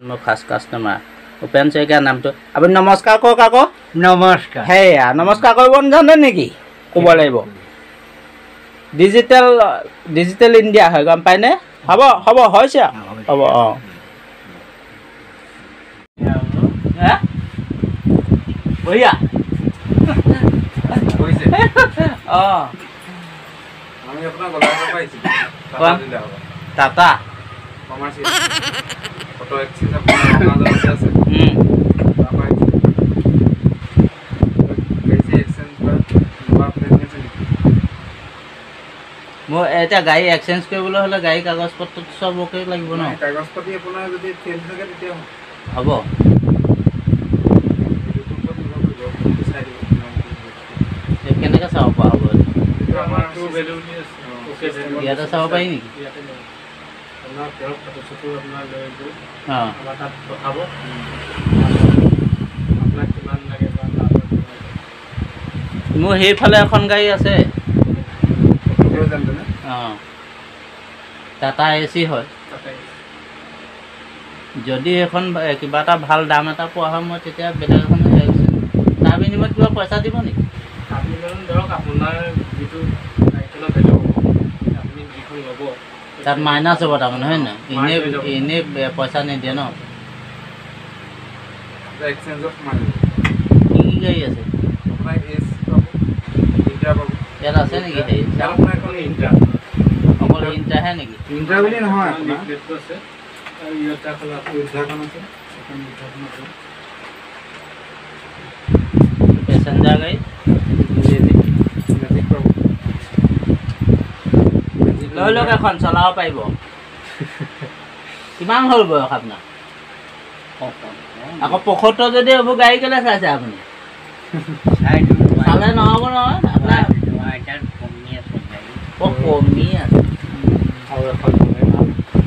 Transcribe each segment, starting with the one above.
মই first customer Upen Saikia নামটো আপুনি নমস্কাৰ কওক আকৌ নমস্কাৰ সেয়া নমস্কাৰ কৰিব জানে নেকি ক'ব লাগিব ডিজিটেল ইণ্ডিয়া হয় গম পায়নে হ'ব হ'ব হৈছে হ'ব অঁ বঢ়িয়া অঁ টাটা মোৰ এতিয়া গাড়ী এক্সচেঞ্জ কৰিবলৈ হ'লে গাড়ী কাগজ পত্ৰ চব অ'কে লাগিব ন কাগজ পাতি আপোনাৰ যদি ফেল থাকে তেতিয়া হ'ব কেনেকৈ চাব পৰা হ'ব ইয়াতে চাব পাৰি নেকি অঁ মোৰ সেইফালে এখন গাড়ী আছে অঁ টাটা AC হয় যদি এখন কিবা এটা ভাল দাম এটা পোৱা হয় মই তেতিয়া বেলেগ এখন তাৰ বিনিময়ত কিবা পইচা দিব নেকি ধৰক আপোনাৰ যিটো ভেলু আপুনি যিখন ল'ব তাত মাইনাছ হ'ব তাৰমানে হয় নহয় এনেই পইচা নিদিয়ে ন কি কি গাড়ী আছে ইয়াত আছে নেকি হেৰি অকল ইণ্টাৰহে নেকি ইণ্টাৰ বুলি নহয় পেচেঞ্জাৰ গাড়ী লৈ লওক এখন চলাব পাৰিব কিমান হ'ল বয়স আপোনাৰ আকৌ ৭৫ যদি এইবোৰ গাড়ী কেলৈ চাইছে আপুনি চালে নহ'ব নহয় আপোনাৰ কমি আছে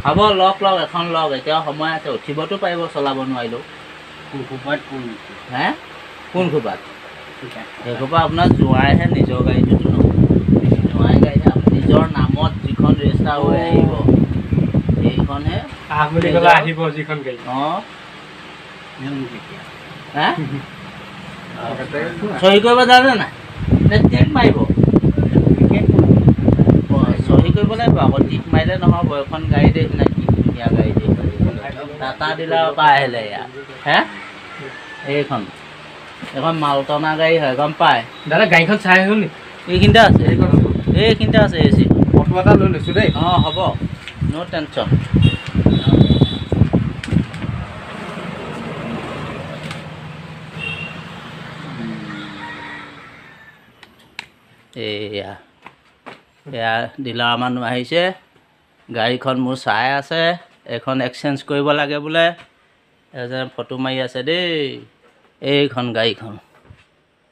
হ'ব লওক এখন লওক এতিয়াও সময় আছে উঠিবতো পাৰিব চলাব নোৱাৰিলেও হে কোন খোপাত সেইখোপা আপোনাৰ জোঁৱাইহে নিজৰ গাড়ীটোতো নহয় জোঁৱাই গাড়ী নিজৰ নামত যিখন ৰেজিষ্টাৰ হৈ আহিব সেইখনহে আহিব যিখন গাড়ী অঁ হে চহী কৰিব জানে নাই নে টিক মাৰিব চহী কৰিব লাগিব আকৌ টিক মাৰিলে নহ'ব এখন গাড়ী দেই নে কি ধুনীয়া গাড়ী দেই টাটা ডিলাৰৰ পৰা আহিলে ইয়াত হে এইখন মালটনা গাড়ী হয় গম পায় দাদা গাড়ীখন চাই হ'ল নেকি এইখিনিতে আছে এইখিনিতে আছে AC ফটো এটা লৈ লৈছোঁ দেই অঁ হ'ব ন' টেনশ্যন এয়া ডিলাৰ মানুহ আহিছে গাড়ীখন মোৰ চাই আছে এখন এক্সচেঞ্জ কৰিব লাগে বোলে এজন ফটো মাৰি আছে দেই এইখন গাড়ীখন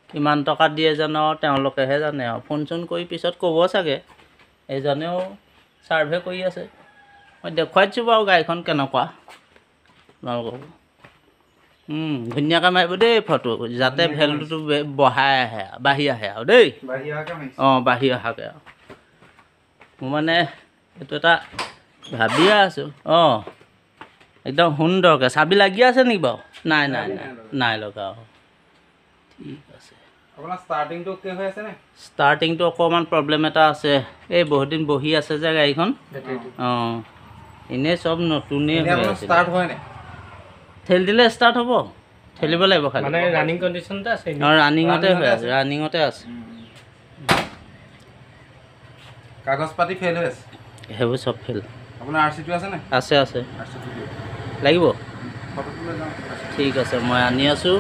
কিমান টকা দিয়ে জানো তেওঁলোকেহে জানে আৰু ফোন চোন কৰি পিছত ক'ব চাগে এইজনেও ছাৰ্ভে কৰি আছে মই দেখুৱাই দিছোঁ বাৰু গাড়ীখন কেনেকুৱা আপোনালোকক ধুনীয়াকৈ মাৰিব দেই ফটো যাতে ভেলুটো বাঢ়ি আহে আৰু দেই অঁ বাঢ়ি অহাকৈ আৰু মোৰ মানে এইটো এটা ভাবিয়ে আছোঁ অঁ একদম সুন্দৰকৈ চাবি লাগি আছে নেকি বাৰু নাই লগা অঁ ঠিক আছে ষ্টাৰ্টিংটো অকণমান প্ৰব্লেম এটা আছে এই বহুত দিন বহি আছে যে গাড়ীখন অঁ এনেই চব নতুনেই হৈ আছে ঠেলি দিলে ষ্টাৰ্ট হ'ব ঠেলিব লাগিব খালি ৰানিং কণ্ডিশ্যনতে আছে অঁ ৰানিঙতে হৈ আছে ৰানিঙতে আছে কাগজ পাতি ফেল হৈ আছে সেইবোৰ চব ফেল আপোনাৰ RC আছে নে আছে লাগিব ঠিক আছে মই আনি আছোঁ